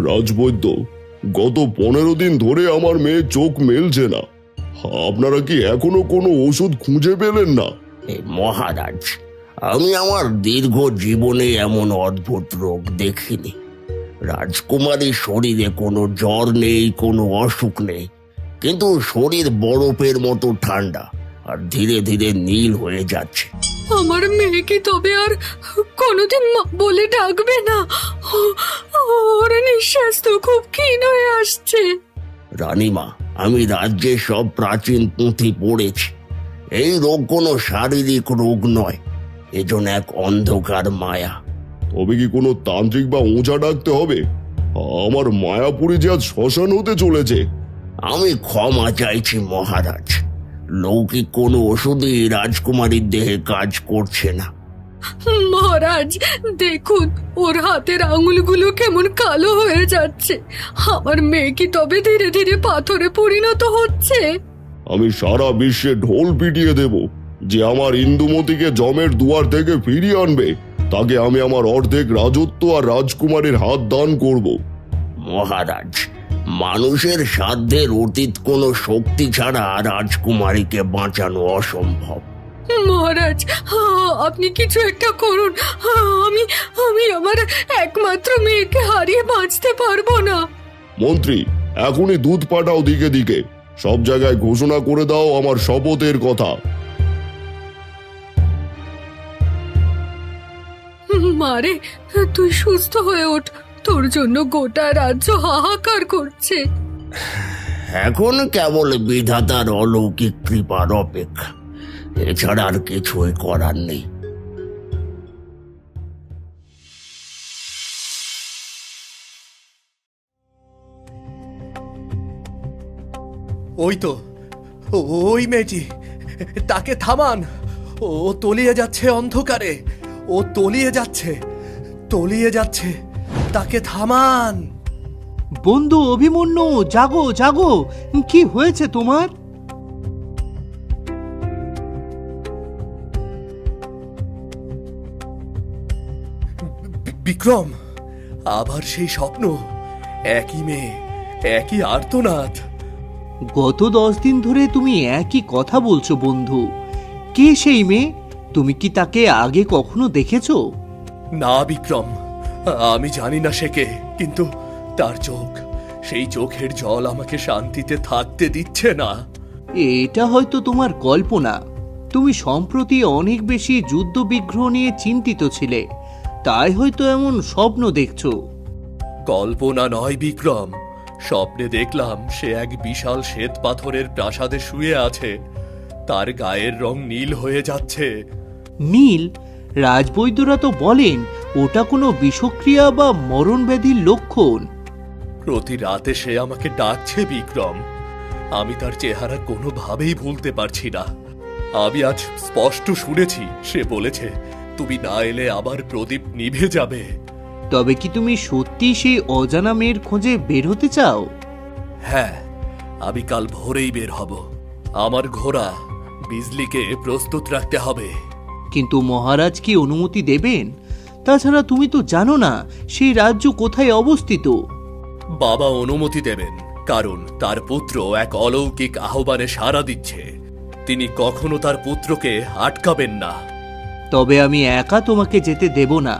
রাজবৈদ্য, গত 15 দিন ধরে আমার মেয়ে চোখ মেলছে না। আপনারা কি এখনো কোনো ওষুধ খুঁজে পেলেন না? মহারাজ, আমি আমার দীর্ঘ জীবনে এমন অদ্ভুত রোগ দেখিনি। রাজকুমারীর শরীরে কোনো জ্বর নেই, কোনো অসুখ নেই, কিন্তু শরীর বরফের মতো ঠান্ডা আর ধীরে ধীরে নীল হয়ে যাচ্ছে। আমার মেয়ে কি তবে আর কোনোদিন মা বলে ডাকবে না? ওর নিঃশ্বাস তো খুব ক্ষীণ হয়ে আসছে। রানীমা, আমি রাজ্যের সব প্রাচীন পুঁথি পড়েছি। এই রোগ কোনো শারীরিক রোগ নয়, এজন্য এক অন্ধকার মায়া। তবে কি কোনো তান্ত্রিক বা ওঝা ডাকতে হবে? আমার মায়াপুরে যে আজ শ্মশান হতে চলেছে। আমি ক্ষমা চাইছি মহারাজ, লৌকিক কোনো ওষুধই রাজকুমারীর দেহে কাজ করছে না। মহারাজ দেখুন, ওর হাতের আঙুলগুলো কেমন কালো হয়ে যাচ্ছে। আমার মেয়ে কি তবে ধীরে ধীরে পাথরে পরিণত হচ্ছে? আমি সারা বিশ্বে ঢোল পিটিয়ে দেব, যে আমার ইন্দুমতিকে জমের দুয়ার থেকে ফিরিয়ে আনবে তাকে আমি আমার অর্ধেক রাজত্ব আর রাজকুমারীর হাত দান করব। মহারাজ, মানুষের সাধ্যের অতীত কোনো শক্তি ছাড়া রাজকুমারীকে বাঁচানো অসম্ভব। মহারাজ, আপনি কিছু একটা করুন। আমি আমি আমার একমাত্র মেয়েকে হারিয়ে বাঁচতে পারবো না। মন্ত্রী, এখনই দুধ পাঠাও দিকে দিকে, সব জায়গায় ঘোষণা করে দাও আমার শপথের কথা। মারে, তুই সুস্থ হয়ে ওঠ, তোর জন্য গোটা রাজ্য হাহাকার করছে। এখন কেবল বিধাতার অলৌকিক কৃপার অপেক্ষা, এছাড়া আর কিছুই করার নেই। ওই তো, ওই মেয়েটি, তাকে থামান। ও তলিয়ে যাচ্ছে অন্ধকারে, ও তলিয়ে যাচ্ছে, তলিয়ে যাচ্ছে, তাকে থামান। বন্ধু অভিমন্যু, জাগো জাগো, কি হয়েছে তোমার? বিক্রম, আবার সেই স্বপ্ন, একই মেয়ে, একই আর্তনাদ। গত 10 দিন ধরে তুমি একই কথা বলছো বন্ধু। কে সেই মেয়ে? তুমি কি তাকে আগে কখনো দেখেছো? না বিক্রম, আমি জানি না সে কে, কিন্তু তার চোখ, সেই চোখের জল আমাকে শান্তিতে থাকতে দিচ্ছে না। এটা হয়তো তোমার কল্পনা। তুমি সম্প্রতি অনেক বেশি যুদ্ধ বিগ্রহ নিয়ে চিন্তিত ছিলে, তাই হয়তো এমন স্বপ্ন দেখছো। কল্পনা নয় বিক্রম, স্বপ্নে দেখলাম সে এক বিশাল শ্বেত পাথরের প্রাসাদে শুয়ে আছে, তার গায়ের রং নীল হয়ে যাচ্ছে। নীল? রাজবৈদ্যরা তো বলেন ওটা কোনো বিষক্রিয়া বা মরণ ব্যাধির লক্ষণ। প্রতি রাতে সে আমাকে ডাকছে বিক্রম, আমি তার চেহারা কোনোভাবেই ভুলতে পারছি না। আমি আজ স্পষ্ট শুনেছি সে বলেছে, তুমি না এলে আবার প্রদীপ নিভে যাবে। তবে কি তুমি সত্যি সেই অজানা মেয়ের খোঁজে বের হতে চাও? হ্যাঁ, আমি কাল ভোরেই বের হব। আমার ঘোড়া বিজলিকে প্রস্তুত রাখতে হবে। কিন্তু মহারাজ কি অনুমতি দেবেন? তাছাড়া তুমি তো জানো না সেই রাজ্য কোথায় অবস্থিত। বাবা অনুমতি দেবেন, কারণ তার পুত্র এক অলৌকিক আহ্বানে সাড়া দিচ্ছে। তিনি কখনো তার পুত্রকে আটকাবেন না। তবে আমি একা তোমাকে যেতে দেব না।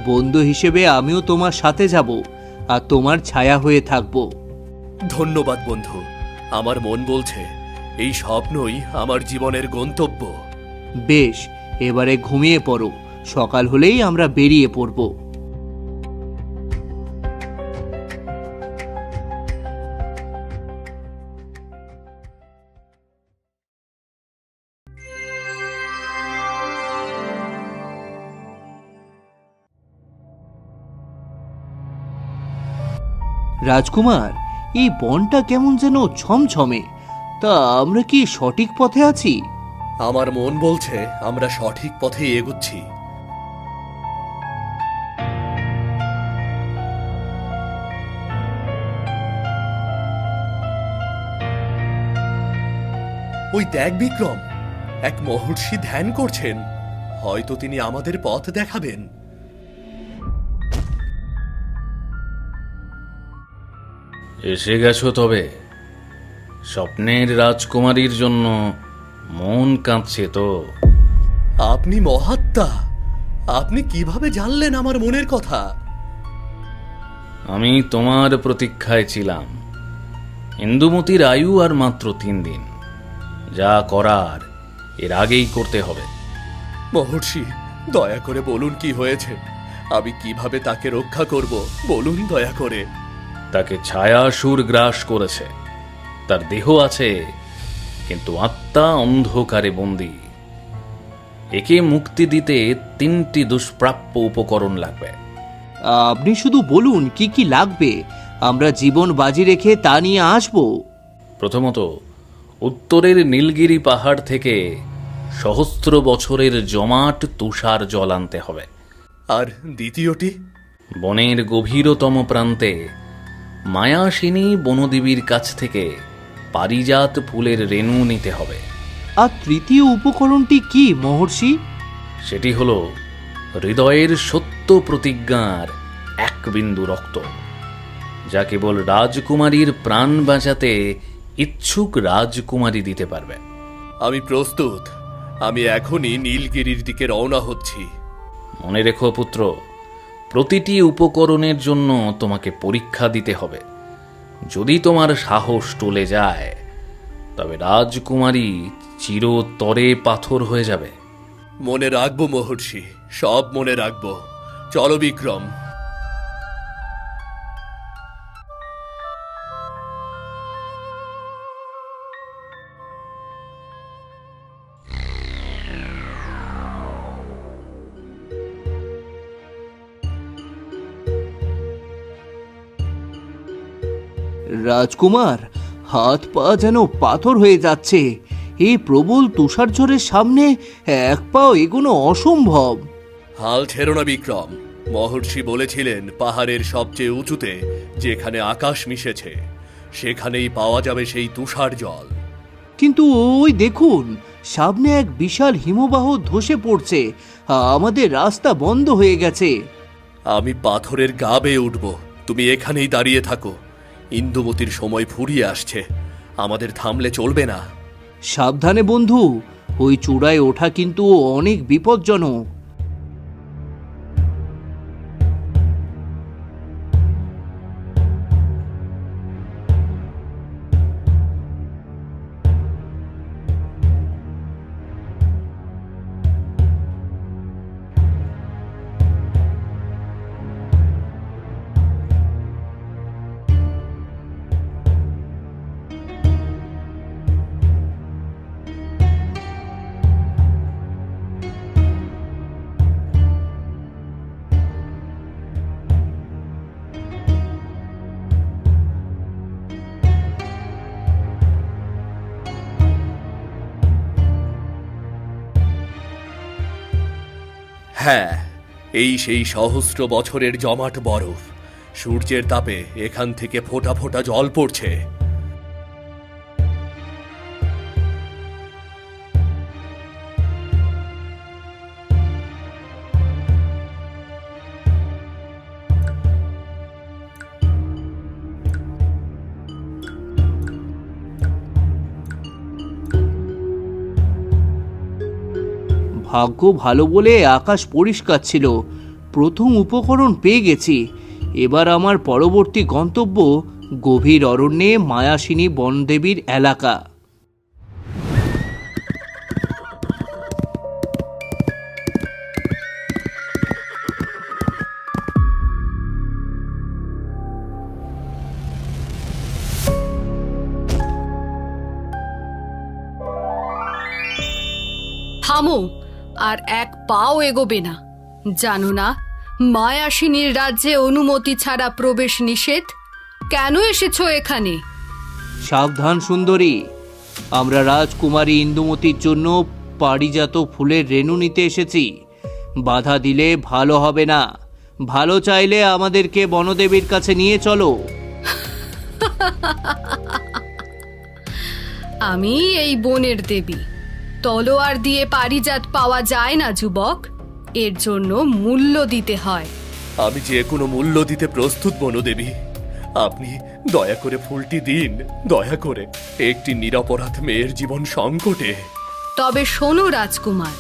বন্ধু হিসেবে আমিও তোমার সাথে যাব আর তোমার ছায়া হয়ে থাকব। ধন্যবাদ বন্ধু, আমার মন বলছে এই স্বপ্নই আমার জীবনের গন্তব্য। বেশ, এবারে ঘুমিয়ে পড়ো, সকাল হলেই আমরা বেরিয়ে পড়ব। রাজকুমার, এই বনটা কেমন যেন ছমছমে, তা আমরা কি সঠিক পথে আছি? আমার মন বলছে আমরা সঠিক পথে এগুচ্ছি। ওই দেখ বিক্রম, এক মহর্ষি ধ্যান করছেন, হয়তো তিনি আমাদের পথ দেখাবেন। এসে গেছো তবে? স্বপ্নের রাজকুমারীর জন্য মন কাঁদছে তো? আপনি মহাত্মা, আপনি কিভাবে জানলেন আমার মনের কথা? আমি তোমার প্রতীক্ষায় ছিলাম। ইন্দুমতির আয়ু আর মাত্র 3 দিন। যা করার এর আগেই করতে হবে। মহর্ষি, দয়া করে বলুন কি হয়েছে। আমি কিভাবে তাকে রক্ষা করব, বলুন দয়া করে। তাকে ছায়াসুর গ্রাস করেছে। তার দেহ আছে, কিন্তু আত্মা অন্ধকারে বন্দী। একে মুক্তি দিতে 3টি দুষ্প্রাপ্য উপকরণ লাগবে। আপনি শুধু বলুন কি কি লাগবে, আমরা জীবন বাজি রেখে তা নিয়ে আসব। প্রথমত, উত্তরের নীলগিরি পাহাড় থেকে সহস্র বছরের জমাট তুষার জল আনতে হবে। আর দ্বিতীয়টি? বনের গভীরতম প্রান্তে মায়াসিনী বনদেবীর কাছ থেকে পারিজাত ফুলের রেণু নিতে হবে। আর তৃতীয় উপকরণটি কি মহর্ষি? সেটি হলো হৃদয়ের সত্য প্রতিজ্ঞার 1 বিন্দু রক্ত, যা কেবল রাজকুমারীর প্রাণ বাঁচাতে ইচ্ছুক রাজকুমারী দিতে পারবে। আমি প্রস্তুত। আমি এখনই নীলগিরির দিকে রওনা হচ্ছি। মনে রেখো পুত্র, প্রতিটি উপকরণের জন্য তোমাকে পরীক্ষা দিতে হবে। যদি তোমার সাহস টলে যায়, তবে রাজকুমারী চিরতরে পাথর হয়ে যাবে। মনে রাখবো মহর্ষি, সব মনে রাখবো। চলো বিক্রম। রাজকুমার, হাত পা যেন পাথর হয়ে যাচ্ছে। এই প্রবল তুষারঝড়ের সামনে এক পাও এগোনো অসম্ভব। হাল ছেড়ো না বিক্রম। মহর্ষি বলেছিলেন পাহাড়ের সবচেয়ে উঁচুতে, যেখানে আকাশ মিশেছে, সেখানেই পাওয়া যাবে সেই তুষার জল। কিন্তু ওই দেখুন, সামনে এক বিশাল হিমবাহ ধসে পড়ছে। আমাদের রাস্তা বন্ধ হয়ে গেছে। আমি পাথরের গা বেয়ে উঠব, তুমি এখানেই দাঁড়িয়ে থাকো। ইন্দুমতির সময় ফুরিয়ে আসছে, আমাদের থামলে চলবে না। সাবধানে বন্ধু, ওই চূড়ায় ওঠা কিন্তু অনেক বিপজ্জনক। হ্যাঁ, এই সেই সহস্র বছরের জমাট বরফ। সূর্যের তাপে এখান থেকে ফোঁটা ফোঁটা জল পড়ছে। ভাগ্য ভালো বলে আকাশ পরিষ্কার ছিল। প্রথম উপকরণ পেয়ে গেছি। এবার আমার পরবর্তী গন্তব্য গভীর অরণ্যে মায়াসিনী বনদেবীর এলাকা। থামো, আর এক পাও এগোবে না। জানো না মায়াসিনীর রাজ্যে অনুমতি ছাড়া প্রবেশ নিষেধ? কেন এসেছো এখানে? সাবধান সুন্দরী, আমরা রাজকুমারী ইন্দুমতির জন্য পারিজাত ফুলের রেণু নিতে এসেছি। বাধা দিলে ভালো হবে না। ভালো চাইলে আমাদেরকে বনদেবীর কাছে নিয়ে চলো। আমি এই বনের দেবী। তলোয়ার দিয়ে পারিজাত পাওয়া যায় না যুবক, এর জন্য মূল্য দিতে হয়। আমি যে কোনো মূল্য দিতে প্রস্তুত বনদেবী। আপনি দয়া করে ফুলটি দিন, দয়া করে। একটি নিরপরাধ মেয়ের জীবন সংকটে। তবে শোনো রাজকুমার,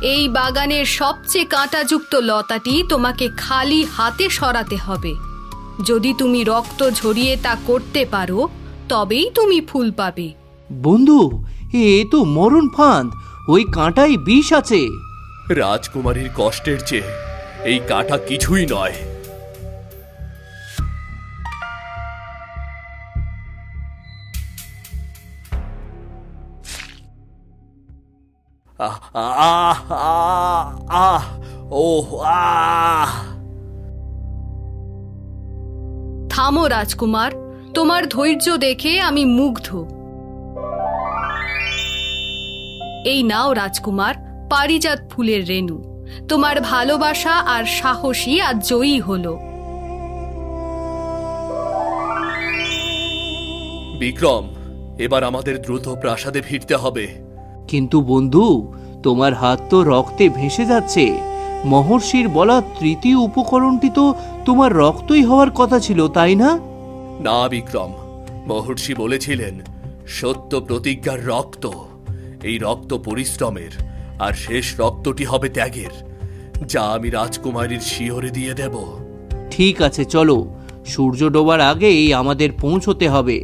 এই বাগানের সবচেয়ে কাঁটাযুক্ত লতাটি তোমাকে খালি হাতে সরাতে হবে। যদি তুমি রক্ত ঝরিয়ে তা করতে পারো, তবেই তুমি ফুল পাবে। বন্ধু, এ তো মরণ ফাঁদ, ওই কাঁটায় বিষ আছে। রাজকুমারীর কষ্টের চেয়ে এই কাঁটা কিছুই নয়। আহ আহ আহ আহ ওহ আহ থামো রাজকুমার, তোমার ধৈর্য দেখে আমি মুগ্ধ। এই নাও রাজকুমার, পারিজাত ফুলের রেণু। তোমার ভালোবাসা আর সাহসী আজ জয়ী হলো। বিক্রম, এবার আমাদের দ্রুত প্রাসাদে ফিরতে হবে। কিন্তু বন্ধু, তোমার হাত তো রক্তে ভেসে যাচ্ছে। মহর্ষির বলা তৃতীয় উপকরণটি তো তোমার রক্তই হওয়ার কথা ছিল, তাই না? না বিক্রম, মহর্ষি বলেছিলেন সত্য প্রতিজ্ঞার রক্ত। এই রক্ত পরিশ্রমের, আর শেষ রক্তটি হবে ত্যাগের, যা আমি রাজকুমারীর শিহরে দিয়ে দেব। ঠিক আছে, চলো, সূর্য ডোবার আগেই আমাদের পৌঁছতে হবে।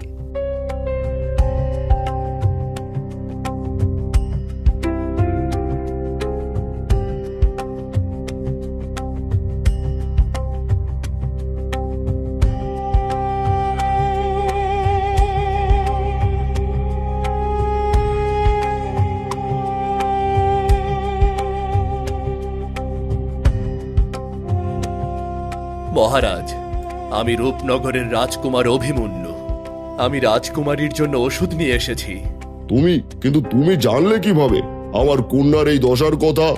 মহারাজ, আমি রূপনগরের রাজকুমার অভিমন্যু। আমি রাজকুমারীর জন্য ওষুধ নিয়ে এসেছি। কিন্তু তুমি জানলে কিভাবে আমার কন্যার এই দশার কথা?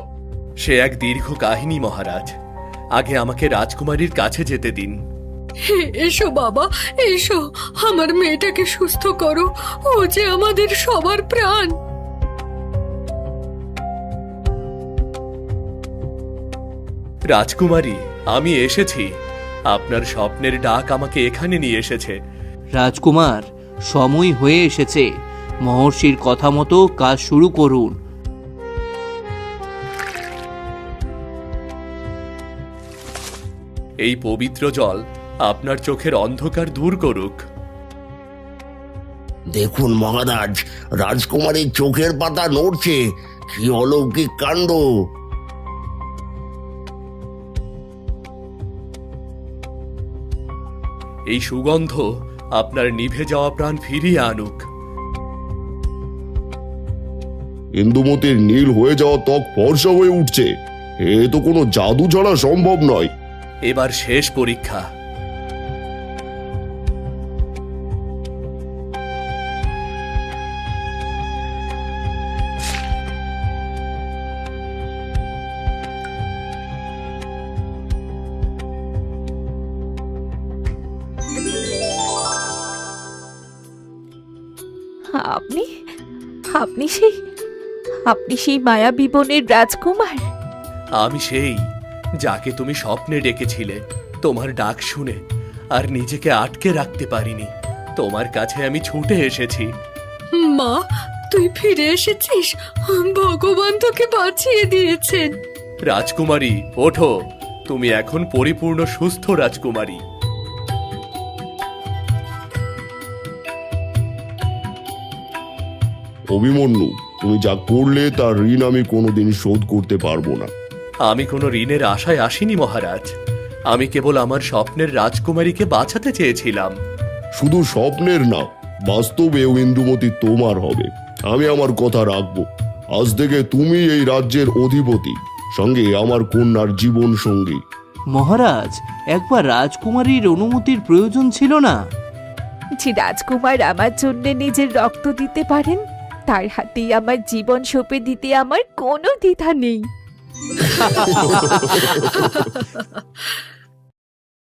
সে এক দীর্ঘ কাহিনী মহারাজ। আগে আমাকে রাজকুমারীর কাছে যেতে দিন। এসো বাবা, এসো, আমার মেয়েটাকে সুস্থ করো। ও যে আমাদের সবার প্রাণ। রাজকুমারী, আমি এসেছি। আপনার স্বপ্নের ডাক আমাকে এখানে নিয়ে এসেছে। রাজকুমার, সময় হয়ে এসেছে। মহর্ষির কথা মতো কাজ শুরু করুন। এই পবিত্র জল আপনার চোখের অন্ধকার দূর করুক। দেখুন মহারাজ, রাজকুমারীর চোখের পাতা নড়ছে। কি অলৌকিক কাণ্ড! এই সুগন্ধ আপনার নিভে যাওয়া প্রাণ ফিরিয়ে আনুক। ইন্দুমতির নীল হয়ে যাওয়া ত্বক ফর্সা হয়ে উঠছে। এ তো কোনো জাদু ছাড়া সম্ভব নয়। এবার শেষ পরীক্ষা। আপনি আপনি সেই আপনি সেই মায়াবী বনের রাজকুমার? আমি সেই যাকে তুমি স্বপ্নে ডেকেছিলে, তোমার ডাক শুনে আর নিজেকে আটকে রাখতে পারিনি। তোমার কাছে আমি ছুটে এসেছি। মা, তুই ফিরে এসেছিস। ভগবান তোকে বাঁচিয়ে দিয়েছেন। রাজকুমারী, ওঠো। তুমি এখন পরিপূর্ণ সুস্থ রাজকুমারী। অভিমন্যু, তুমি যা করলে তার ঋণ আমি কোনোদিন শোধ করতে পারবো না। আমি কোনো ঋণের আশায় আসিনি মহারাজ। আমি কেবল আমার স্বপ্নের রাজকুমারীকে বাঁচাতে চেয়েছিলাম। শুধু স্বপ্নের না, বাস্তবেও ইন্দুমতি তোমার হবে। আমি আমার কথা রাখবো। আজ থেকে তুমি এই রাজ্যের অধিপতি, সঙ্গে আমার কন্যার জীবন সঙ্গী। মহারাজ, একবার রাজকুমারীর অনুমতির প্রয়োজন ছিল না? যে রাজকুমার আমার জন্য নিজের রক্ত দিতে পারেন, তার হাতেই আমার জীবন সঁপে দিতে আমার কোনো দ্বিধা নেই।